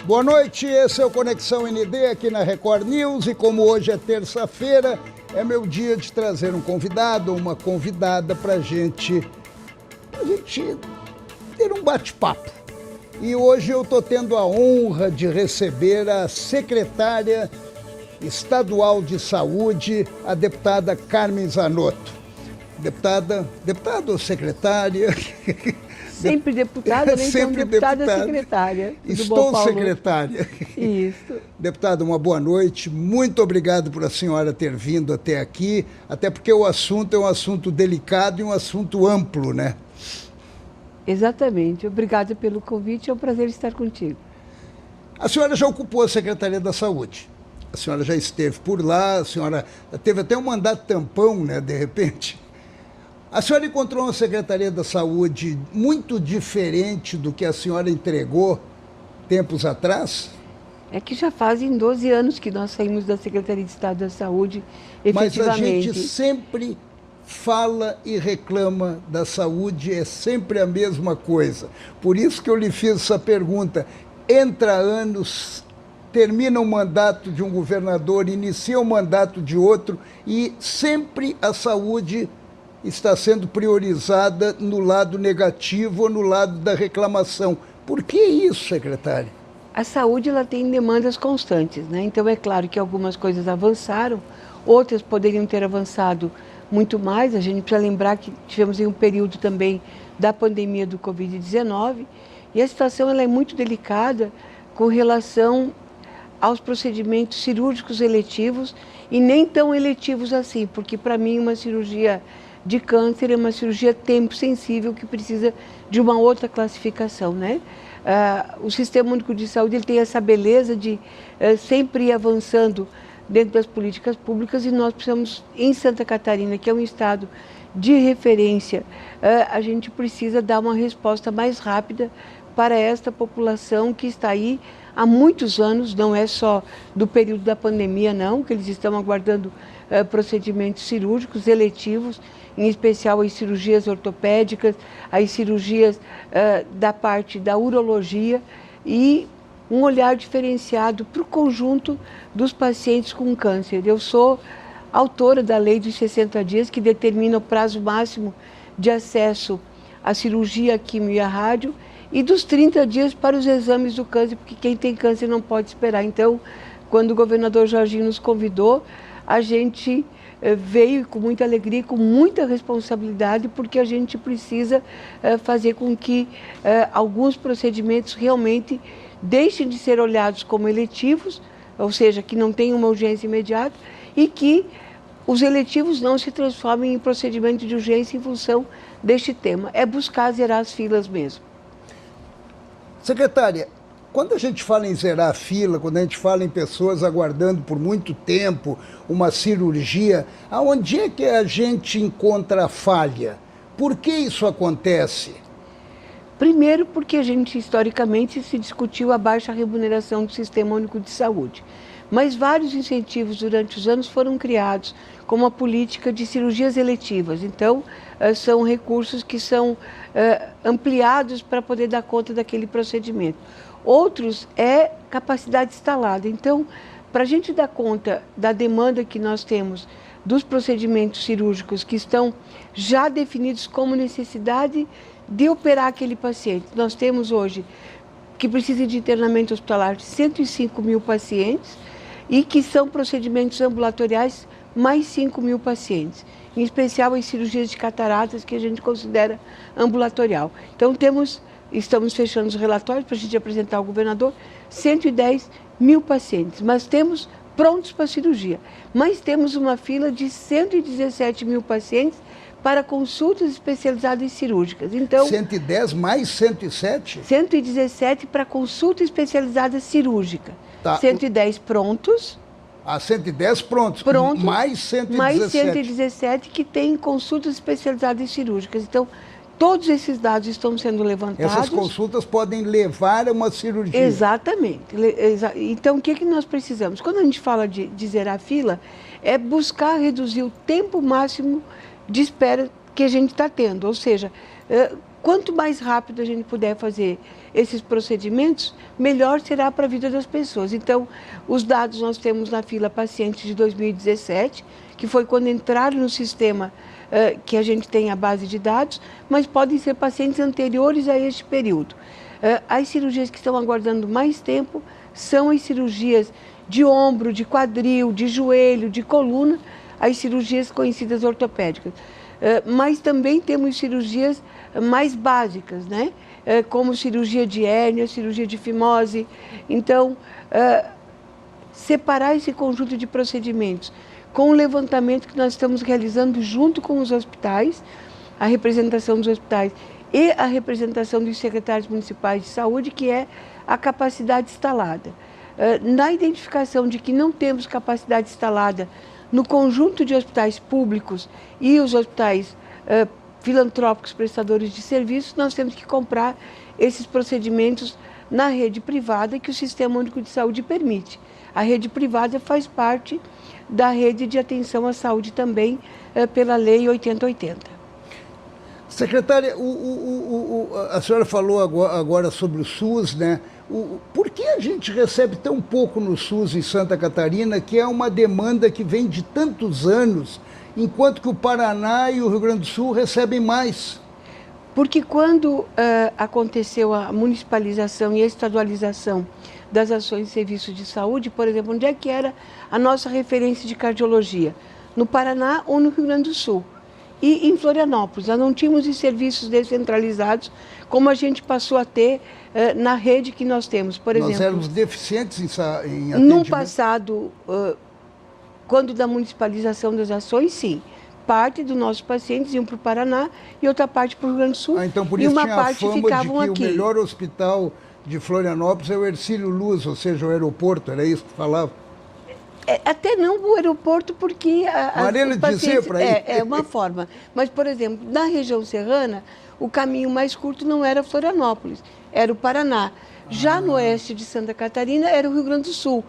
Boa noite, esse é o Conexão ND aqui na Record News e como hoje é terça-feira, é meu dia de trazer um convidado ou uma convidada pra gente ter um bate-papo. E hoje eu tô tendo a honra de receber a secretária estadual de saúde, a deputada Carmen Zanotto. Deputada ou secretária? Sempre deputada, nem tão deputada secretária. Estou secretária. Isso. Deputada, uma boa noite. Muito obrigado por a senhora ter vindo até aqui, até porque o assunto é um assunto delicado e um assunto amplo, né? Exatamente. Obrigada pelo convite, é um prazer estar contigo. A senhora já ocupou a Secretaria da Saúde. A senhora já esteve por lá, a senhora teve até um mandato tampão, né, de repente. A senhora encontrou uma Secretaria da Saúde muito diferente do que a senhora entregou tempos atrás? É que já fazem 12 anos que nós saímos da Secretaria de Estado da Saúde, efetivamente. Mas a gente sempre fala e reclama da saúde, é sempre a mesma coisa. Por isso que eu lhe fiz essa pergunta. Entra anos, termina o mandato de um governador, inicia o mandato de outro e sempre a saúde está sendo priorizada no lado negativo ou no lado da reclamação. Por que isso, secretária? A saúde ela tem demandas constantes, né? Então é claro que algumas coisas avançaram, outras poderiam ter avançado muito mais. A gente precisa lembrar que tivemos um período também da pandemia do Covid-19 e a situação ela é muito delicada com relação aos procedimentos cirúrgicos eletivos e nem tão eletivos assim, porque para mim uma cirurgia de câncer é uma cirurgia tempo sensível que precisa de uma outra classificação, né? O Sistema Único de Saúde ele tem essa beleza de sempre ir avançando dentro das políticas públicas e nós precisamos, em Santa Catarina, que é um estado de referência, a gente precisa dar uma resposta mais rápida para esta população que está aí há muitos anos, não é só do período da pandemia, não, que eles estão aguardando procedimentos cirúrgicos eletivos, em especial as cirurgias ortopédicas, as cirurgias da parte da urologia e um olhar diferenciado para o conjunto dos pacientes com câncer. Eu sou autora da lei dos 60 dias, que determina o prazo máximo de acesso à cirurgia, à quimio e à rádio, e dos 30 dias para os exames do câncer, porque quem tem câncer não pode esperar. Então, quando o governador Jorginho nos convidou, a gente veio com muita alegria, com muita responsabilidade, porque a gente precisa fazer com que alguns procedimentos realmente deixem de ser olhados como eletivos, ou seja, que não tenham uma urgência imediata, e que os eletivos não se transformem em procedimento de urgência em função deste tema. É buscar zerar as filas mesmo. Secretária, quando a gente fala em zerar a fila, quando a gente fala em pessoas aguardando por muito tempo uma cirurgia, aonde é que a gente encontra a falha? Por que isso acontece? Primeiro, porque a gente historicamente se discutiu a baixa remuneração do Sistema Único de Saúde. Mas vários incentivos durante os anos foram criados, como a política de cirurgias eletivas. Então, são recursos que são ampliados para poder dar conta daquele procedimento. Outros é capacidade instalada. Então, para a gente dar conta da demanda que nós temos dos procedimentos cirúrgicos que estão já definidos como necessidade de operar aquele paciente. Nós temos hoje que precisa de internamento hospitalar de 105 mil pacientes e que são procedimentos ambulatoriais mais 5 mil pacientes, em especial as cirurgias de cataratas que a gente considera ambulatorial. Então estamos fechando os relatórios para a gente apresentar ao governador 110 mil pacientes, mas temos prontos para cirurgia. Mas temos uma fila de 117 mil pacientes para consultas especializadas cirúrgicas. Então, 110 mais 107? 117 para consulta especializada cirúrgica. Tá. 110 prontos. 110 prontos, mais 117. Mais 117 que tem consultas especializadas cirúrgicas. Então, todos esses dados estão sendo levantados. Essas consultas podem levar a uma cirurgia. Exatamente. Então, o que nós precisamos? Quando a gente fala de zerar a fila, é buscar reduzir o tempo máximo de espera que a gente está tendo. Ou seja, quanto mais rápido a gente puder fazer esses procedimentos, melhor será para a vida das pessoas. Então, os dados nós temos na fila pacientes de 2017, que foi quando entraram no sistema que a gente tem a base de dados, mas podem ser pacientes anteriores a este período. As cirurgias que estão aguardando mais tempo são as cirurgias de ombro, de quadril, de joelho, de coluna, as cirurgias conhecidas ortopédicas. Mas também temos cirurgias mais básicas, né? Como cirurgia de hérnia, cirurgia de fimose. Então, separar esse conjunto de procedimentos com o levantamento que nós estamos realizando junto com os hospitais, a representação dos hospitais e a representação dos secretários municipais de saúde, que é a capacidade instalada. Na identificação de que não temos capacidade instalada no conjunto de hospitais públicos e os hospitais filantrópicos prestadores de serviços, nós temos que comprar esses procedimentos na rede privada que o Sistema Único de Saúde permite. A rede privada faz parte da rede de atenção à saúde também, pela Lei 8080. Secretária, a senhora falou agora sobre o SUS, né? Por que a gente recebe tão pouco no SUS em Santa Catarina, que é uma demanda que vem de tantos anos, enquanto que o Paraná e o Rio Grande do Sul recebem mais? Porque quando aconteceu a municipalização e a estadualização das ações de serviços de saúde, por exemplo, onde é que era a nossa referência de cardiologia? No Paraná ou no Rio Grande do Sul? E em Florianópolis, nós não tínhamos os serviços descentralizados como a gente passou a ter na rede que nós temos, por exemplo. Nós éramos deficientes em atendimento? No passado, quando da municipalização das ações, sim. Parte dos nossos pacientes iam para o Paraná e outra parte para o Rio Grande do Sul. Então, por isso e uma tinha parte a fama ficavam de que aqui. o melhor hospital de Florianópolis é o Hercílio Luz, ou seja, o aeroporto, era isso que falava? Até não o aeroporto, porque Mariana dizia para ele. É uma forma. Mas, por exemplo, na região serrana, o caminho mais curto não era Florianópolis, era o Paraná. Já no oeste de Santa Catarina era o Rio Grande do Sul,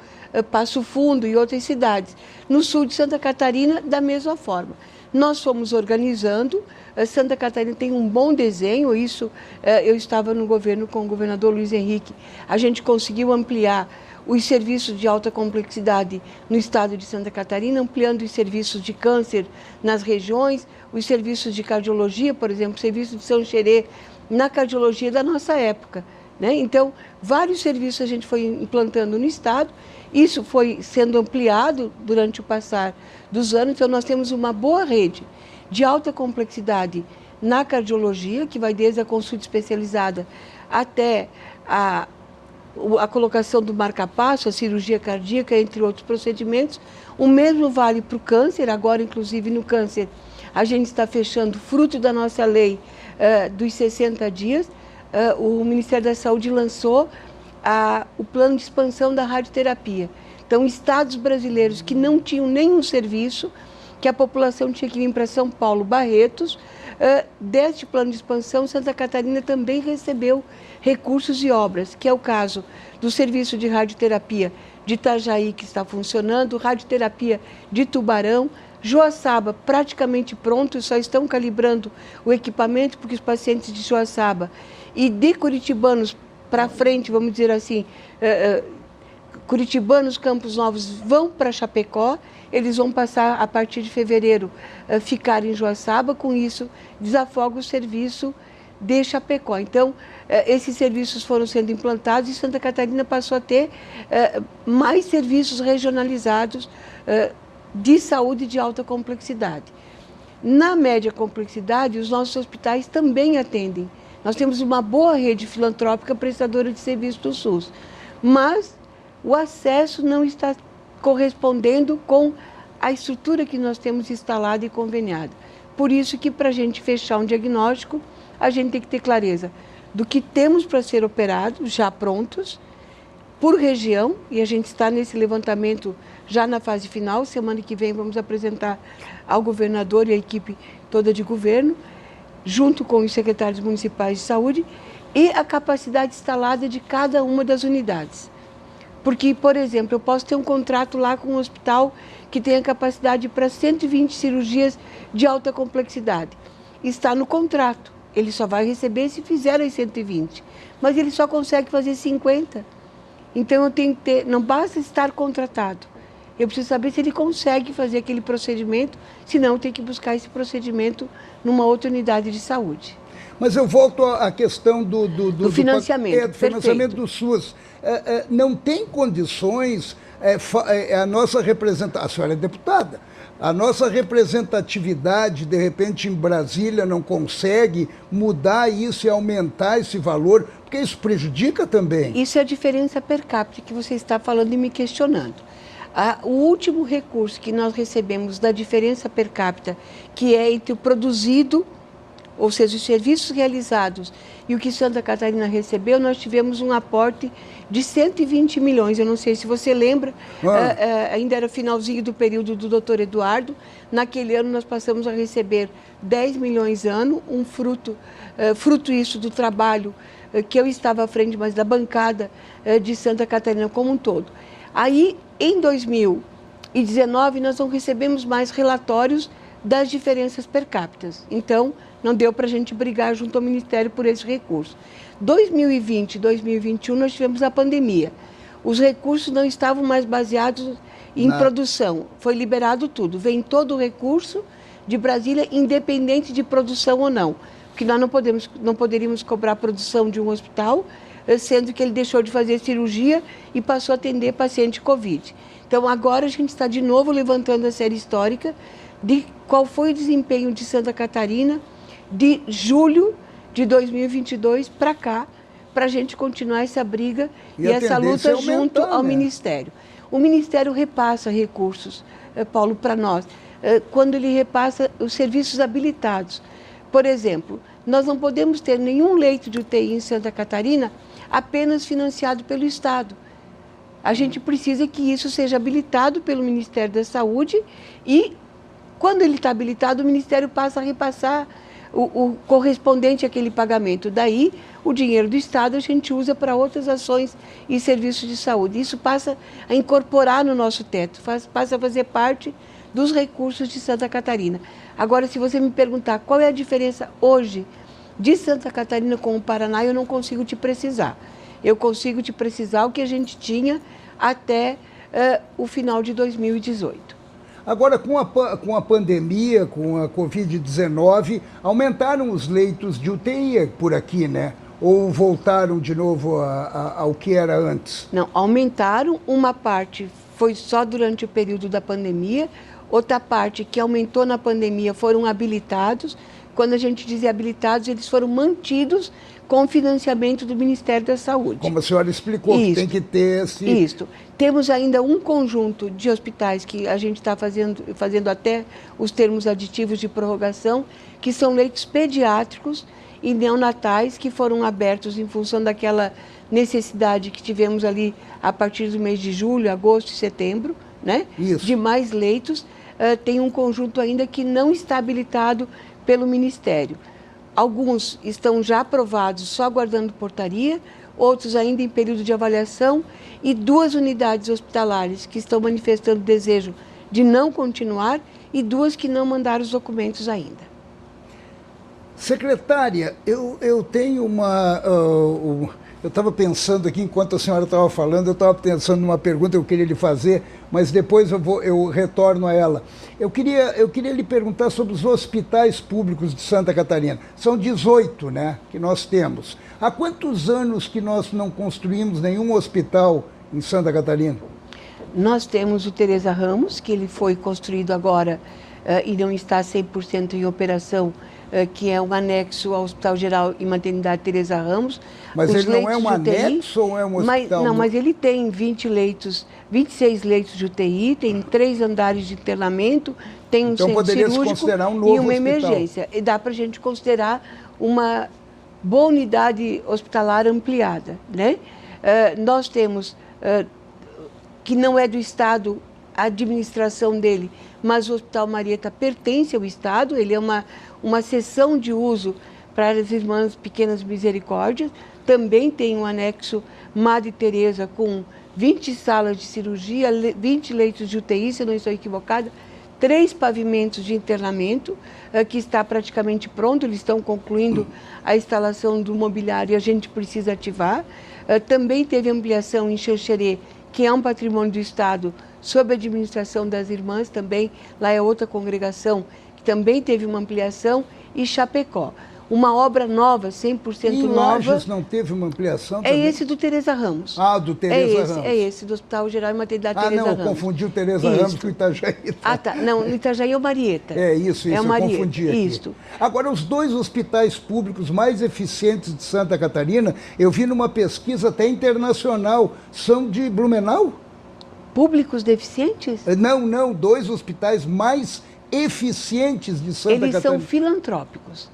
Passo Fundo e outras cidades. No sul de Santa Catarina, da mesma forma. Nós fomos organizando, Santa Catarina tem um bom desenho, isso eu estava no governo com o governador Luiz Henrique, a gente conseguiu ampliar os serviços de alta complexidade no estado de Santa Catarina, ampliando os serviços de câncer nas regiões, os serviços de cardiologia, por exemplo, o serviço de São Xerê, na cardiologia da nossa época, né? Então, vários serviços a gente foi implantando no estado, isso foi sendo ampliado durante o passar dos anos, então nós temos uma boa rede de alta complexidade na cardiologia, que vai desde a consulta especializada até a colocação do marca-passo, a cirurgia cardíaca, entre outros procedimentos. O mesmo vale para o câncer, agora inclusive no câncer a gente está fechando, fruto da nossa lei dos 60 dias, o Ministério da Saúde lançou o plano de expansão da radioterapia. Então, estados brasileiros que não tinham nenhum serviço, que a população tinha que vir para São Paulo, Barretos, deste plano de expansão, Santa Catarina também recebeu recursos e obras, que é o caso do serviço de radioterapia de Itajaí, que está funcionando, radioterapia de Tubarão, Joaçaba praticamente pronto, só estão calibrando o equipamento, porque os pacientes de Joaçaba e de curitibanos para frente, vamos dizer assim, curitibanos, Campos Novos vão para Chapecó, eles vão passar a partir de fevereiro, ficar em Joaçaba, com isso desafoga o serviço de Chapecó. Então, esses serviços foram sendo implantados e Santa Catarina passou a ter mais serviços regionalizados de saúde de alta complexidade. Na média complexidade, os nossos hospitais também atendem. Nós temos uma boa rede filantrópica prestadora de serviço do SUS, mas o acesso não está correspondendo com a estrutura que nós temos instalada e conveniada. Por isso que, para a gente fechar um diagnóstico, a gente tem que ter clareza do que temos para ser operado, já prontos, por região, e a gente está nesse levantamento já na fase final. Semana que vem vamos apresentar ao governador e à equipe toda de governo, junto com os secretários municipais de saúde, e a capacidade instalada de cada uma das unidades. Porque, por exemplo, eu posso ter um contrato lá com um hospital que tenha capacidade para 120 cirurgias de alta complexidade. Está no contrato, ele só vai receber se fizer as 120, mas ele só consegue fazer 50. Então eu tenho que ter, não basta estar contratado, eu preciso saber se ele consegue fazer aquele procedimento, senão eu tenho que buscar esse procedimento numa outra unidade de saúde. Mas eu volto à questão do financiamento. Do financiamento do SUS. Não tem condições, a nossa representação, a senhora é deputada, a nossa representatividade, de repente, em Brasília, não consegue mudar isso e aumentar esse valor, porque isso prejudica também. Isso é a diferença per capita que você está falando e me questionando. O último recurso que nós recebemos da diferença per capita, que é entre o produzido, ou seja, os serviços realizados e o que Santa Catarina recebeu, nós tivemos um aporte de 120 milhões. Eu não sei se você lembra, ainda era finalzinho do período do Dr. Eduardo. Naquele ano nós passamos a receber 10 milhões ano, um fruto isso do trabalho que eu estava à frente, mas da bancada de Santa Catarina como um todo. Aí, em 2019, nós não recebemos mais relatórios das diferenças per capita. Então, não deu para a gente brigar junto ao Ministério por esse recurso. 2020 e 2021 nós tivemos a pandemia. Os recursos não estavam mais baseados em produção. Foi liberado tudo. Vem todo o recurso de Brasília, independente de produção ou não. Porque nós não poderíamos cobrar a produção de um hospital, sendo que ele deixou de fazer cirurgia e passou a atender paciente Covid. Então, agora a gente está de novo levantando a série histórica de qual foi o desempenho de Santa Catarina de julho de 2022 para cá, para a gente continuar essa briga e essa luta junto ao Ministério. O Ministério repassa recursos, Paulo, para nós, quando ele repassa os serviços habilitados. Por exemplo, nós não podemos ter nenhum leito de UTI em Santa Catarina apenas financiado pelo Estado. A gente precisa que isso seja habilitado pelo Ministério da Saúde e, quando ele está habilitado, o Ministério passa a repassar o correspondente àquele pagamento. Daí, o dinheiro do Estado a gente usa para outras ações e serviços de saúde. Isso passa a incorporar no nosso teto, passa a fazer parte dos recursos de Santa Catarina. Agora, se você me perguntar qual é a diferença hoje de Santa Catarina com o Paraná, eu não consigo te precisar. Eu consigo te precisar o que a gente tinha até o final de 2018. Agora, com a pandemia, com a Covid-19, aumentaram os leitos de UTI por aqui, né? Ou voltaram de novo ao que era antes? Não, aumentaram. Uma parte foi só durante o período da pandemia, outra parte que aumentou na pandemia foram habilitados. Quando a gente diz habilitados, eles foram mantidos com financiamento do Ministério da Saúde. Como a senhora explicou, que tem que ter esse... Isso. Temos ainda um conjunto de hospitais que a gente está fazendo até os termos aditivos de prorrogação, que são leitos pediátricos e neonatais que foram abertos em função daquela necessidade que tivemos ali a partir do mês de julho, agosto e setembro, né? Isso. De mais leitos. Tem um conjunto ainda que não está habilitado pelo Ministério. Alguns estão já aprovados, só aguardando portaria, outros ainda em período de avaliação e 2 unidades hospitalares que estão manifestando desejo de não continuar e 2 que não mandaram os documentos ainda. Secretária, eu tenho uma... eu estava pensando aqui, enquanto a senhora estava falando, eu estava pensando numa pergunta que eu queria lhe fazer, mas depois eu retorno a ela. Eu queria lhe perguntar sobre os hospitais públicos de Santa Catarina. São 18, né, que nós temos. Há quantos anos que nós não construímos nenhum hospital em Santa Catarina? Nós temos o Teresa Ramos, que ele foi construído agora e não está 100% em operação, que é um anexo ao Hospital Geral e Maternidade Teresa Ramos. Mas ele não é um anexo ou é um hospital? Não, mas ele tem 26 leitos de UTI, tem 3 andares de internamento, tem um centro cirúrgico e uma emergência. E dá para a gente considerar uma boa unidade hospitalar ampliada, né? Nós temos, que não é do Estado, a administração dele, mas o Hospital Marieta pertence ao Estado, ele é uma seção de uso para as Irmãs Pequenas Misericórdias, também tem um anexo Madre Teresa com 20 salas de cirurgia, 20 leitos de UTI, se eu não estou equivocada, 3 pavimentos de internamento, que está praticamente pronto, eles estão concluindo a instalação do mobiliário e a gente precisa ativar. Também teve ampliação em Xanxerê, que é um patrimônio do Estado, sob a administração das irmãs, também lá é outra congregação, que também teve uma ampliação, e Chapecó. Uma obra nova, 100% e nova. Lages não teve uma ampliação também? É esse do Teresa Ramos. Ah, do Teresa Ramos. É esse, do Hospital Geral e Maternidade Teresa Ramos. Ah, não, eu confundi o Teresa Ramos com o Itajaí. Ah, tá. Não, o Itajaí é o Marieta. Isso, eu confundi aqui. Isso. Agora, os 2 hospitais públicos mais eficientes de Santa Catarina, eu vi numa pesquisa até internacional, são de Blumenau? Públicos deficientes? Não, 2 hospitais mais eficientes de Santa Catarina. Eles são filantrópicos.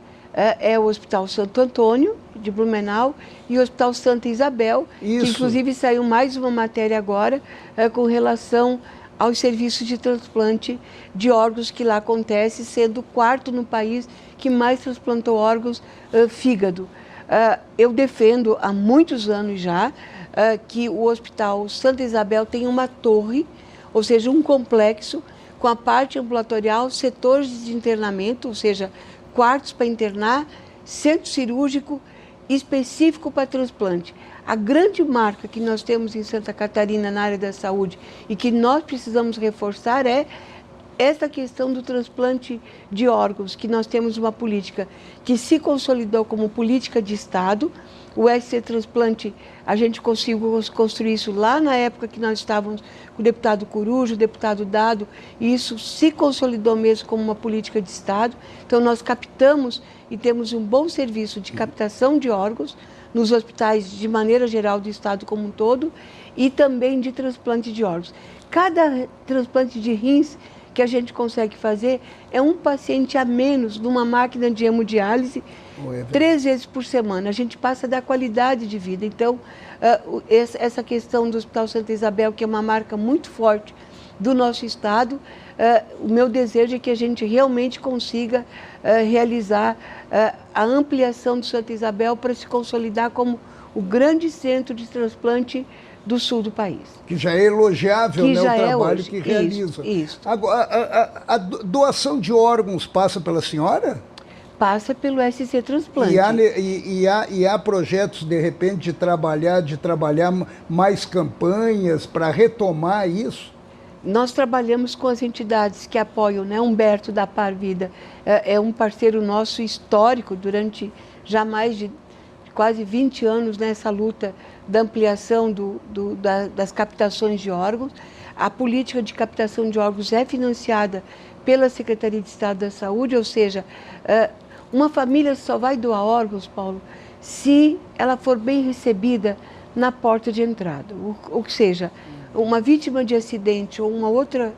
É o Hospital Santo Antônio, de Blumenau, e o Hospital Santa Isabel, Isso. que inclusive saiu mais uma matéria agora com relação aos serviços de transplante de órgãos que lá acontece, sendo o 4º no país que mais transplantou órgãos fígado. Eu defendo há muitos anos já que o Hospital Santa Isabel tem uma torre, ou seja, um complexo, com a parte ambulatorial, setores de internamento, ou seja, quartos para internar, centro cirúrgico específico para transplante. A grande marca que nós temos em Santa Catarina na área da saúde e que nós precisamos reforçar é essa questão do transplante de órgãos, que nós temos uma política que se consolidou como política de Estado. O SC Transplante, a gente conseguiu construir isso lá na época que nós estávamos com o deputado Coruja, o deputado Dado, e isso se consolidou mesmo como uma política de Estado. Então, nós captamos e temos um bom serviço de captação de órgãos nos hospitais, de maneira geral, do Estado como um todo, e também de transplante de órgãos. Cada transplante de rins que a gente consegue fazer é um paciente a menos numa máquina de hemodiálise 3 vezes por semana. A gente passa da qualidade de vida. Então, essa questão do Hospital Santa Isabel, que é uma marca muito forte do nosso Estado, o meu desejo é que a gente realmente consiga realizar a ampliação do Santa Isabel para se consolidar como o grande centro de transplante do sul do país. Que já é elogiável, né, o trabalho que realiza. Isso. Agora, a doação de órgãos passa pela senhora? Passa pelo SC Transplante. E há projetos, de repente, de trabalhar mais campanhas para retomar isso? Nós trabalhamos com as entidades que apoiam, né? Humberto da Par Vida é um parceiro nosso histórico durante já mais de quase 20 anos nessa luta da ampliação das captações de órgãos. A política de captação de órgãos é financiada pela Secretaria de Estado da Saúde, ou seja, uma família só vai doar órgãos, Paulo, se ela for bem recebida na porta de entrada. Ou seja, uma vítima de acidente ou uma outra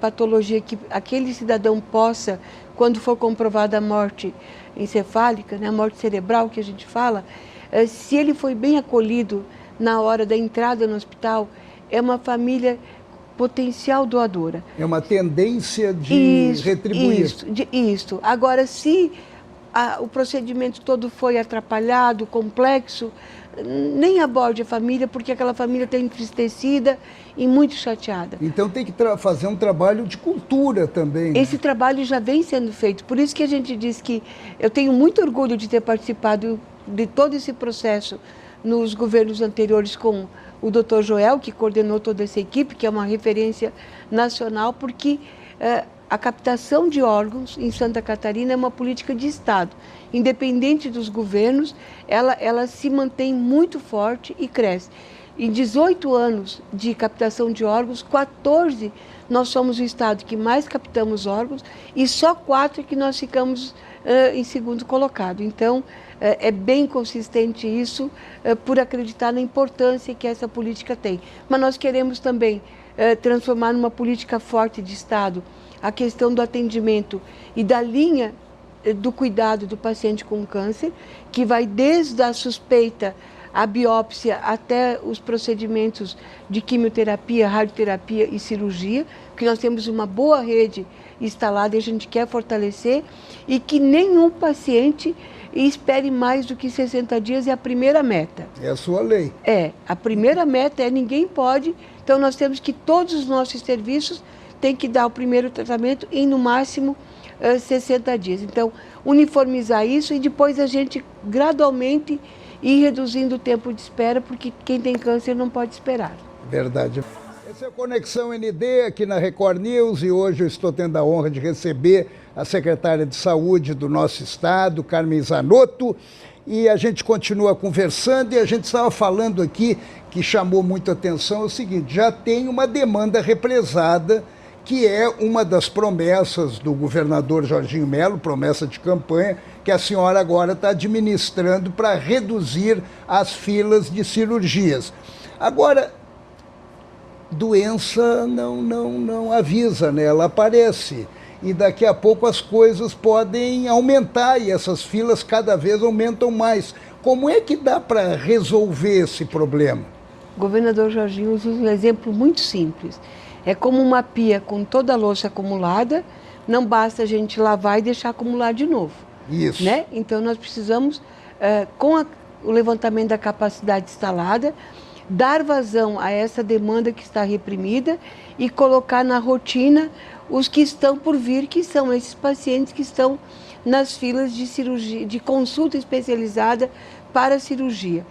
patologia que aquele cidadão possa, quando for comprovada a morte encefálica, né, a morte cerebral que a gente fala, se ele foi bem acolhido na hora da entrada no hospital, é uma família potencial doadora. É uma tendência de retribuir. Isso. Agora, se o procedimento todo foi atrapalhado, complexo, nem aborde a família, porque aquela família está entristecida e muito chateada. Então tem que fazer um trabalho de cultura também. Esse trabalho já vem sendo feito, por isso que a gente diz que eu tenho muito orgulho de ter participado de todo esse processo nos governos anteriores com o Dr. Joel, que coordenou toda essa equipe, que é uma referência nacional, porque a captação de órgãos em Santa Catarina é uma política de Estado. Independente dos governos, ela se mantém muito forte e cresce. Em 18 anos de captação de órgãos, 14 nós somos o Estado que mais captamos órgãos e só 4 que nós ficamos em segundo colocado. Então, é bem consistente isso, por acreditar na importância que essa política tem. Mas nós queremos também transformar numa política forte de Estado a questão do atendimento e da linha do cuidado do paciente com câncer, que vai desde a suspeita, a biópsia, até os procedimentos de quimioterapia, radioterapia e cirurgia, que nós temos uma boa rede instalada e a gente quer fortalecer, e que nenhum paciente espere mais do que 60 dias, é a primeira meta. É a sua lei. A primeira meta ninguém pode, então nós temos que todos os nossos serviços tem que dar o primeiro tratamento em, no máximo, 60 dias. Então, uniformizar isso e depois a gente gradualmente ir reduzindo o tempo de espera, porque quem tem câncer não pode esperar. Verdade. Essa é a Conexão ND aqui na Record News e hoje eu estou tendo a honra de receber a secretária de Saúde do nosso estado, Carmen Zanotto, e a gente continua conversando e a gente estava falando aqui, que chamou muita atenção, é o seguinte, já tem uma demanda represada, que é uma das promessas do governador Jorginho Melo, promessa de campanha, que a senhora agora está administrando para reduzir as filas de cirurgias. Agora, doença não avisa, né? Ela aparece e daqui a pouco as coisas podem aumentar e essas filas cada vez aumentam mais. Como é que dá para resolver esse problema? O governador Jorginho usa um exemplo muito simples. É como uma pia com toda a louça acumulada, não basta a gente lavar e deixar acumular de novo. Isso. Né? Então nós precisamos, com o levantamento da capacidade instalada, dar vazão a essa demanda que está reprimida e colocar na rotina os que estão por vir, que são esses pacientes que estão nas filas de cirurgia, de consulta especializada para a cirurgia.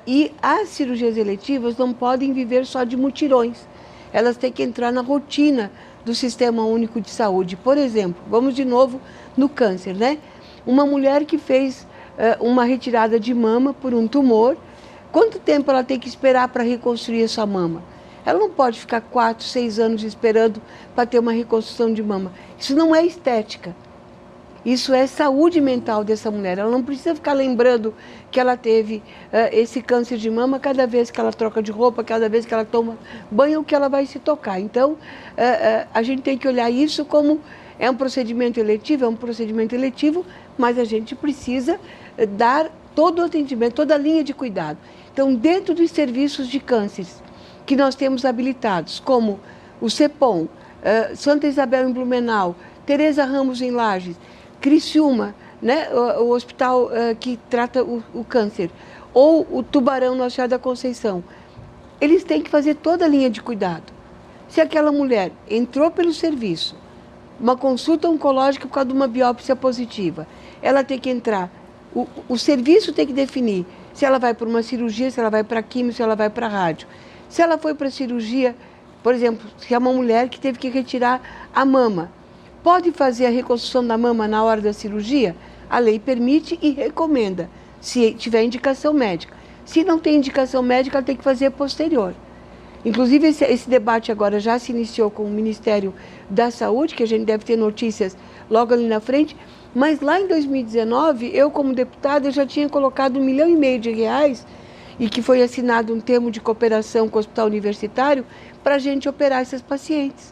E as cirurgias eletivas não podem viver só de mutirões, elas têm que entrar na rotina do Sistema Único de Saúde. Por exemplo, vamos de novo no câncer, né? Uma mulher que fez uma retirada de mama por um tumor, quanto tempo ela tem que esperar para reconstruir a sua mama? Ela não pode ficar 4, 6 anos esperando para ter uma reconstrução de mama. Isso não é estética. Isso é saúde mental dessa mulher. Ela não precisa ficar lembrando que ela teve esse câncer de mama cada vez que ela troca de roupa, cada vez que ela toma banho, ou que ela vai se tocar. Então, a gente tem que olhar isso como é um procedimento eletivo, mas a gente precisa dar todo o atendimento, toda a linha de cuidado. Então, dentro dos serviços de cânceres que nós temos habilitados, como o CEPOM, Santa Isabel em Blumenau, Tereza Ramos em Lages, Criciúma, né, o hospital que trata o câncer, ou o Tubarão no Achado da Conceição, eles têm que fazer toda a linha de cuidado. Se aquela mulher entrou pelo serviço, uma consulta oncológica por causa de uma biópsia positiva, ela tem que entrar, o serviço tem que definir se ela vai para uma cirurgia, se ela vai para químio, se ela vai para rádio. Se ela foi para cirurgia, por exemplo, se é uma mulher que teve que retirar a mama, pode fazer a reconstrução da mama na hora da cirurgia? A lei permite e recomenda, se tiver indicação médica. Se não tem indicação médica, ela tem que fazer posterior. Inclusive, esse debate agora já se iniciou com o Ministério da Saúde, que a gente deve ter notícias logo ali na frente, mas lá em 2019, eu como deputada já tinha colocado R$1,5 milhão e que foi assinado um termo de cooperação com o Hospital Universitário para a gente operar esses pacientes.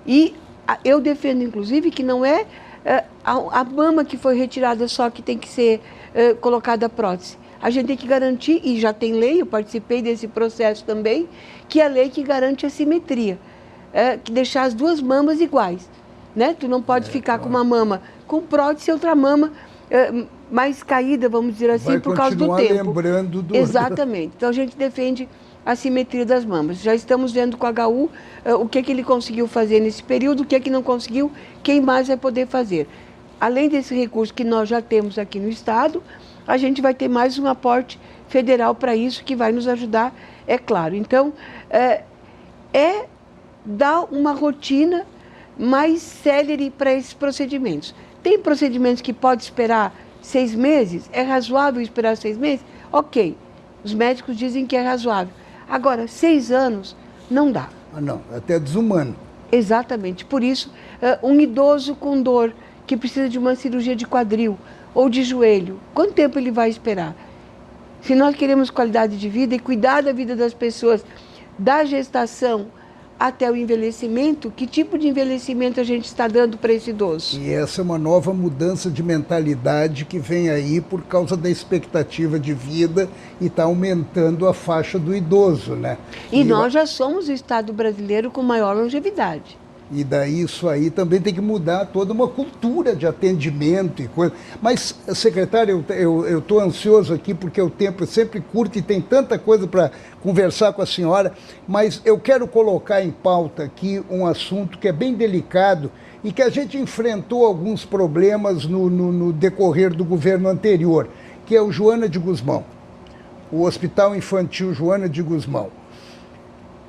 E eu defendo, inclusive, que não é a mama que foi retirada só que tem que ser colocada a prótese. A gente tem que garantir, e já tem lei, eu participei desse processo também, que é a lei que garante a simetria, que deixar as duas mamas iguais. Né? Tu não pode ficar com uma mama com prótese e outra mama mais caída, vamos dizer assim, por causa do tempo. Lembrando do... Exatamente. Então a gente defende a simetria das mamas. Já estamos vendo com o HU o que ele conseguiu fazer nesse período, o que não conseguiu, quem mais vai poder fazer. Além desse recurso que nós já temos aqui no Estado, a gente vai ter mais um aporte federal para isso, que vai nos ajudar, é claro. Então, dar uma rotina mais célere para esses procedimentos. Tem procedimentos que pode esperar 6 meses? É razoável esperar 6 meses? Ok, os médicos dizem que é razoável. Agora, 6 anos não dá. Ah, não, até desumano. Exatamente, por isso, um idoso com dor, que precisa de uma cirurgia de quadril ou de joelho, quanto tempo ele vai esperar? Se nós queremos qualidade de vida e cuidar da vida das pessoas, da gestação até o envelhecimento, que tipo de envelhecimento a gente está dando para esse idoso? E essa é uma nova mudança de mentalidade que vem aí por causa da expectativa de vida e está aumentando a faixa do idoso, né? E nós já somos o Estado brasileiro com maior longevidade. E daí isso aí também tem que mudar toda uma cultura de atendimento e coisa. Mas, secretário, eu estou ansioso aqui porque o tempo é sempre curto e tem tanta coisa para conversar com a senhora, mas eu quero colocar em pauta aqui um assunto que é bem delicado e que a gente enfrentou alguns problemas no decorrer do governo anterior, que é o Joana de Guzmão, o Hospital Infantil Joana de Guzmão.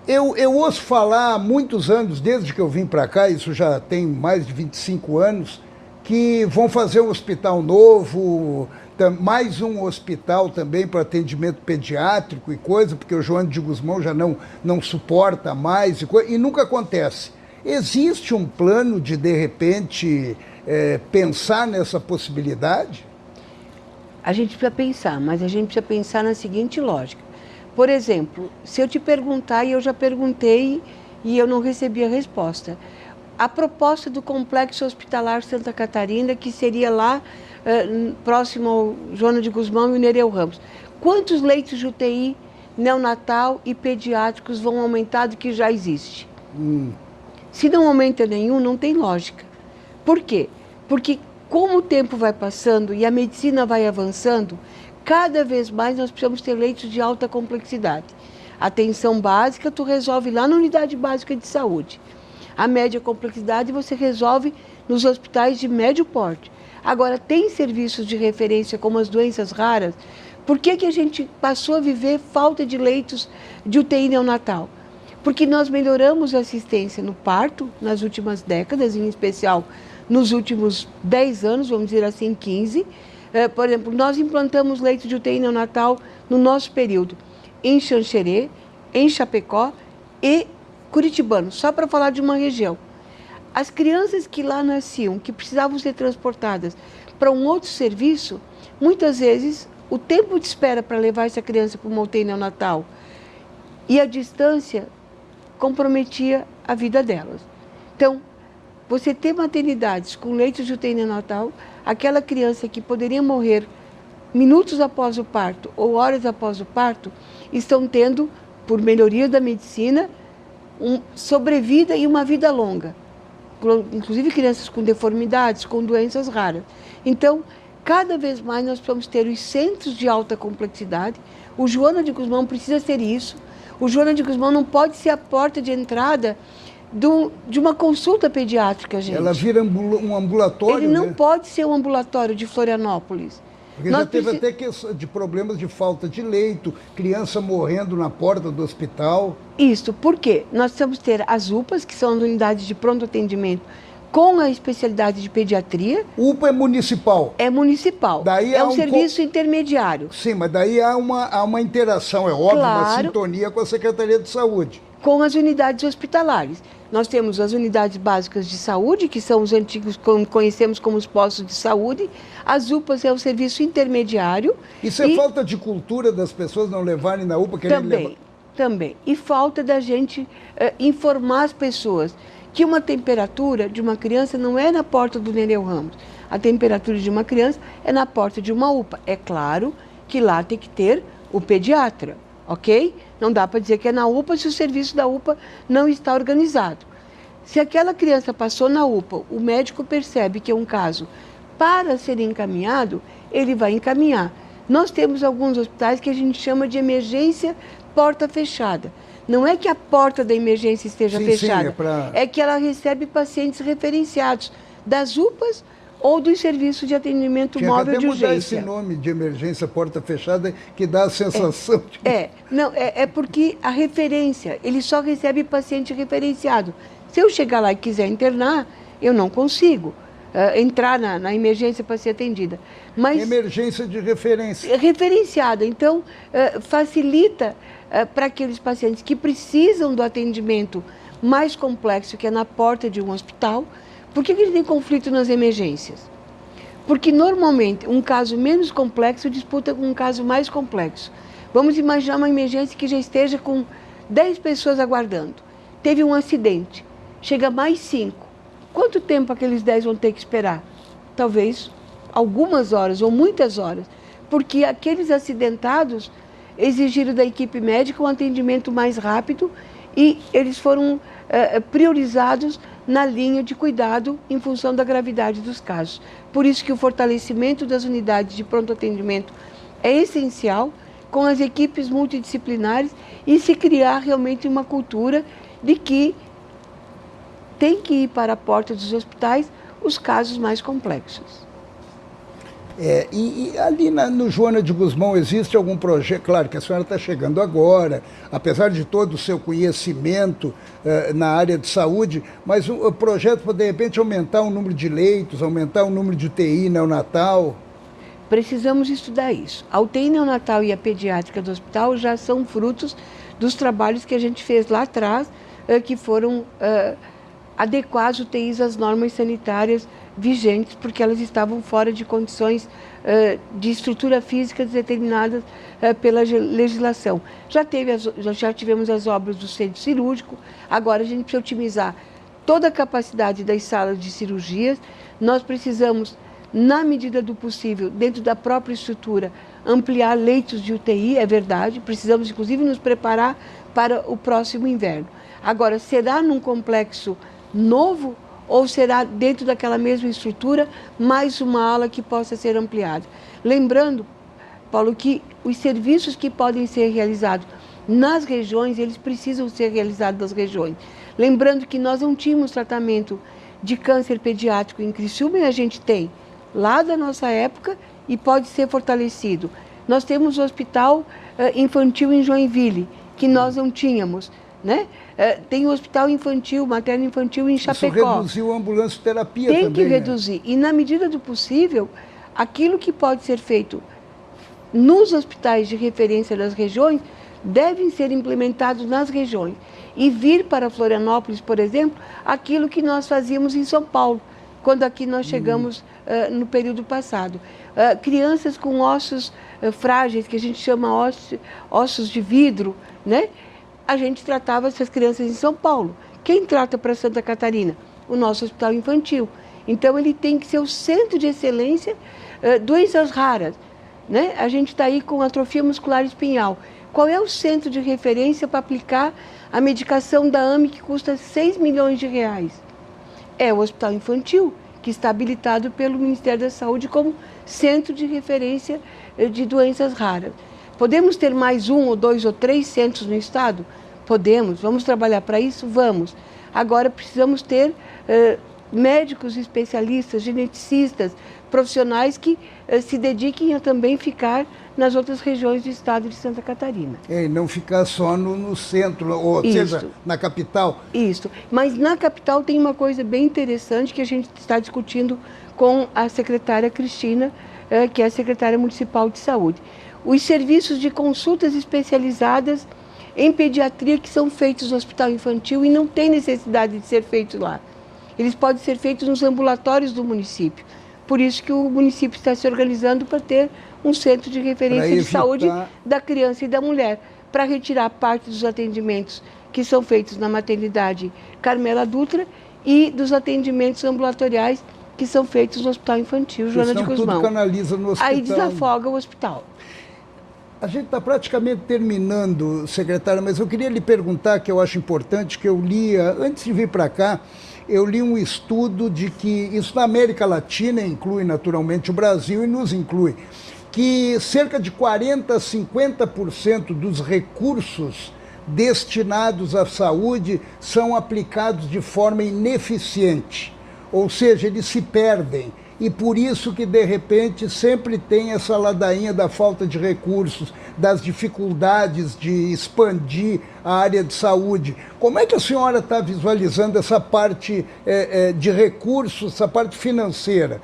Eu ouço falar há muitos anos, desde que eu vim para cá, isso já tem mais de 25 anos, que vão fazer um hospital novo, mais um hospital também para atendimento pediátrico e coisa, porque o Joana de Guzmão já não suporta mais e nunca acontece. Existe um plano de repente, pensar nessa possibilidade? A gente precisa pensar, mas a gente precisa pensar na seguinte lógica. Por exemplo, se eu te perguntar, e eu já perguntei e eu não recebi a resposta, a proposta do Complexo Hospitalar Santa Catarina, que seria lá próximo ao Joana de Guzmão e o Nereu Ramos, quantos leitos de UTI neonatal e pediátricos vão aumentar do que já existe? Se não aumenta nenhum, não tem lógica. Por quê? Porque como o tempo vai passando e a medicina vai avançando, cada vez mais nós precisamos ter leitos de alta complexidade. A atenção básica tu resolve lá na unidade básica de saúde. A média complexidade você resolve nos hospitais de médio porte. Agora, tem serviços de referência como as doenças raras. Por que a gente passou a viver falta de leitos de UTI neonatal? Porque nós melhoramos a assistência no parto nas últimas décadas, em especial nos últimos 10 anos, vamos dizer assim, 15. Por exemplo, nós implantamos leitos de UTI neonatal no nosso período em Xanxerê, em Chapecó e Curitibano, só para falar de uma região. As crianças que lá nasciam, que precisavam ser transportadas para um outro serviço, muitas vezes o tempo de espera para levar essa criança para uma UTI neonatal e a distância comprometia a vida delas. Então, você ter maternidades com leitos de UTI neonatal, aquela criança que poderia morrer minutos após o parto ou horas após o parto, estão tendo, por melhoria da medicina, sobrevida e uma vida longa. Inclusive crianças com deformidades, com doenças raras. Então, cada vez mais nós precisamos ter os centros de alta complexidade. O Joana de Guzmão precisa ser isso. O Joana de Guzmão não pode ser a porta de entrada de uma consulta pediátrica, gente. Ela vira um ambulatório, Ele não pode ser um ambulatório de Florianópolis. Porque já teve até de problemas de falta de leito, criança morrendo na porta do hospital. Isso, por quê? Nós precisamos ter as UPAs, que são as unidades de pronto atendimento, com a especialidade de pediatria. UPA é municipal? É municipal. Daí é um serviço intermediário. Sim, mas daí há uma interação, é óbvio, uma sintonia com a Secretaria de Saúde. Com as unidades hospitalares. Nós temos as unidades básicas de saúde, que são os antigos, como conhecemos como os postos de saúde. As UPAs é o serviço intermediário. Isso é falta de cultura das pessoas não levarem na UPA? Também. E falta da gente informar as pessoas que uma temperatura de uma criança não é na porta do Nereu Ramos. A temperatura de uma criança é na porta de uma UPA. É claro que lá tem que ter o pediatra, ok? Não dá para dizer que é na UPA se o serviço da UPA não está organizado. Se aquela criança passou na UPA, o médico percebe que é um caso para ser encaminhado, ele vai encaminhar. Nós temos alguns hospitais que a gente chama de emergência porta fechada. Não é que a porta da emergência esteja fechada, é que ela recebe pacientes referenciados das UPAs ou dos serviços de atendimento móvel de urgência. Tinha que mudar esse nome de emergência porta fechada, que dá a sensação de... É porque a referência, ele só recebe paciente referenciado. Se eu chegar lá e quiser internar, eu não consigo entrar na emergência para ser atendida. Mas emergência de referência. Referenciada, então facilita para aqueles pacientes que precisam do atendimento mais complexo, que é na porta de um hospital. Por que a gente tem conflito nas emergências? Porque normalmente um caso menos complexo disputa com um caso mais complexo. Vamos imaginar uma emergência que já esteja com 10 pessoas aguardando. Teve um acidente, chega mais 5. Quanto tempo aqueles 10 vão ter que esperar? Talvez algumas horas ou muitas horas, porque aqueles acidentados exigiram da equipe médica um atendimento mais rápido e eles foram priorizados na linha de cuidado em função da gravidade dos casos. Por isso que o fortalecimento das unidades de pronto atendimento é essencial, com as equipes multidisciplinares, e se criar realmente uma cultura de que tem que ir para a porta dos hospitais os casos mais complexos. E ali no Joana de Guzmão existe algum projeto? Claro que a senhora está chegando agora, apesar de todo o seu conhecimento na área de saúde, mas o projeto para, de repente, aumentar o número de leitos, aumentar o número de UTI neonatal? Precisamos estudar isso. A UTI neonatal e a pediátrica do hospital já são frutos dos trabalhos que a gente fez lá atrás, que foram adequar as UTIs às normas sanitárias vigentes, porque elas estavam fora de condições de estrutura física determinadas pela legislação. Já tivemos as obras do centro cirúrgico, agora a gente precisa otimizar toda a capacidade das salas de cirurgias. Nós precisamos, na medida do possível, dentro da própria estrutura, ampliar leitos de UTI, é verdade, precisamos inclusive nos preparar para o próximo inverno. Agora, será num complexo novo ou será dentro daquela mesma estrutura mais uma ala que possa ser ampliada? Lembrando, Paulo, que os serviços que podem ser realizados nas regiões, eles precisam ser realizados nas regiões. Lembrando que nós não tínhamos tratamento de câncer pediátrico em Criciúma, e a gente tem lá da nossa época e pode ser fortalecido. Nós temos o hospital infantil em Joinville, que nós não tínhamos, né? Tem o hospital infantil, materno-infantil em Chapecó. Isso reduziu a ambulância-terapia também. Tem que reduzir. Né? E na medida do possível, aquilo que pode ser feito nos hospitais de referência das regiões, devem ser implementados nas regiões. E vir para Florianópolis, por exemplo, aquilo que nós fazíamos em São Paulo, quando aqui nós chegamos no período passado. Crianças com ossos frágeis, que a gente chama ossos de vidro, né? A gente tratava essas crianças em São Paulo. Quem trata para Santa Catarina? O nosso hospital infantil. Então, ele tem que ser o centro de excelência, doenças raras, né? A gente está aí com atrofia muscular espinhal. Qual é o centro de referência para aplicar a medicação da AME, que custa 6 milhões de reais? É o hospital infantil, que está habilitado pelo Ministério da Saúde como centro de referência de doenças raras. Podemos ter mais 1 ou 2 ou 3 centros no estado? Podemos. Vamos trabalhar para isso? Vamos. Agora precisamos ter médicos especialistas, geneticistas, profissionais que se dediquem a também ficar nas outras regiões do estado de Santa Catarina. E não ficar só no centro, ou seja, na capital. Isso. Mas na capital tem uma coisa bem interessante que a gente está discutindo com a secretária Cristina, que é a secretária municipal de saúde. Os serviços de consultas especializadas em pediatria que são feitos no hospital infantil e não tem necessidade de ser feitos lá. Eles podem ser feitos nos ambulatórios do município. Por isso que o município está se organizando para ter um centro de referência de saúde da criança e da mulher, para retirar parte dos atendimentos que são feitos na maternidade Carmela Dutra e dos atendimentos ambulatoriais que são feitos no hospital infantil Joana de Guzmão. Tudo canaliza no hospital. Aí desafoga o hospital. A gente está praticamente terminando, secretária, mas eu queria lhe perguntar, que eu acho importante, que eu li, antes de vir para cá, eu li um estudo de que, isso na América Latina, inclui naturalmente o Brasil e nos inclui, que cerca de 40% a 50% dos recursos destinados à saúde são aplicados de forma ineficiente, ou seja, eles se perdem. E por isso que, de repente, sempre tem essa ladainha da falta de recursos, das dificuldades de expandir a área de saúde. Como é que a senhora está visualizando essa parte de recursos, essa parte financeira?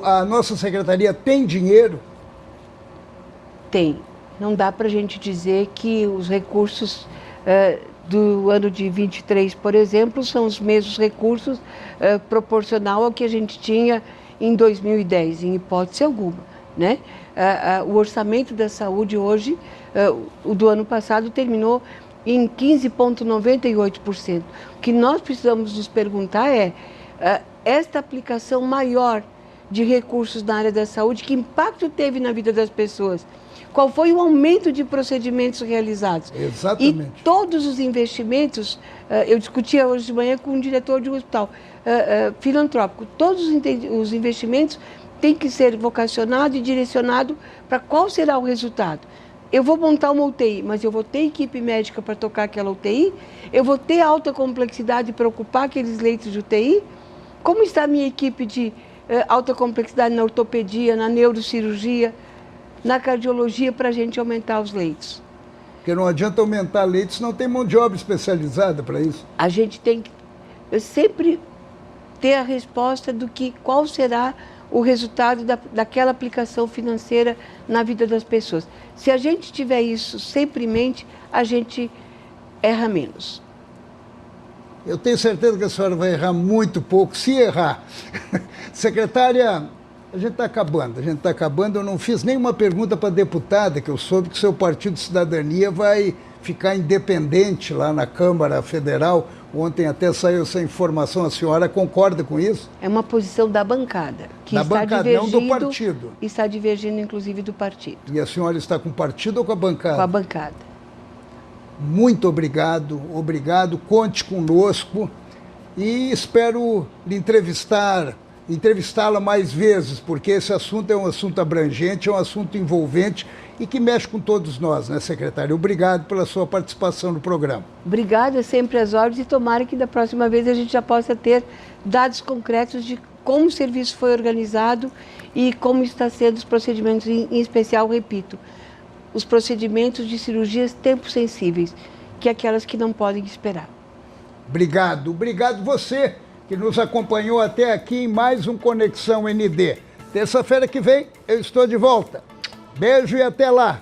A nossa secretaria tem dinheiro? Tem. Não dá para a gente dizer que os recursos do ano de 23, por exemplo, são os mesmos recursos proporcional ao que a gente tinha em 2010, em hipótese alguma, né? O orçamento da saúde hoje, o do ano passado, terminou em 15,98%. O que nós precisamos nos perguntar é, esta aplicação maior de recursos na área da saúde, que impacto teve na vida das pessoas? qual foi o aumento de procedimentos realizados. Exatamente. E todos os investimentos, eu discutia hoje de manhã com um diretor de um hospital filantrópico, todos os investimentos têm que ser vocacionados e direcionados para qual será o resultado. Eu vou montar uma UTI, mas eu vou ter equipe médica para tocar aquela UTI? Eu vou ter alta complexidade para ocupar aqueles leitos de UTI? Como está a minha equipe de alta complexidade na ortopedia, na neurocirurgia, na cardiologia, para a gente aumentar os leitos? Porque não adianta aumentar leitos, se não tem mão de obra especializada para isso. A gente tem que sempre ter a resposta do que qual será o resultado daquela aplicação financeira na vida das pessoas. Se a gente tiver isso sempre em mente, a gente erra menos. Eu tenho certeza que a senhora vai errar muito pouco, se errar. Secretária, a gente está acabando, eu não fiz nenhuma pergunta para a deputada, que eu soube que o seu Partido Cidadania vai ficar independente lá na Câmara Federal. Ontem até saiu essa informação, a senhora concorda com isso? É uma posição da bancada, que da está bancada, divergindo, não do partido. Está divergindo, inclusive, do partido. E a senhora está com o partido ou com a bancada? Com a bancada. Muito obrigado, conte conosco e espero lhe entrevistá-la mais vezes, porque esse assunto é um assunto abrangente, é um assunto envolvente e que mexe com todos nós, né, secretário? Obrigado pela sua participação no programa. Obrigada, sempre às ordens, e tomara que da próxima vez a gente já possa ter dados concretos de como o serviço foi organizado e como está sendo os procedimentos, em especial, repito, os procedimentos de cirurgias tempo-sensíveis, que é aquelas que não podem esperar. Obrigado você que nos acompanhou até aqui em mais um Conexão ND. Terça-feira que vem eu estou de volta. Beijo e até lá!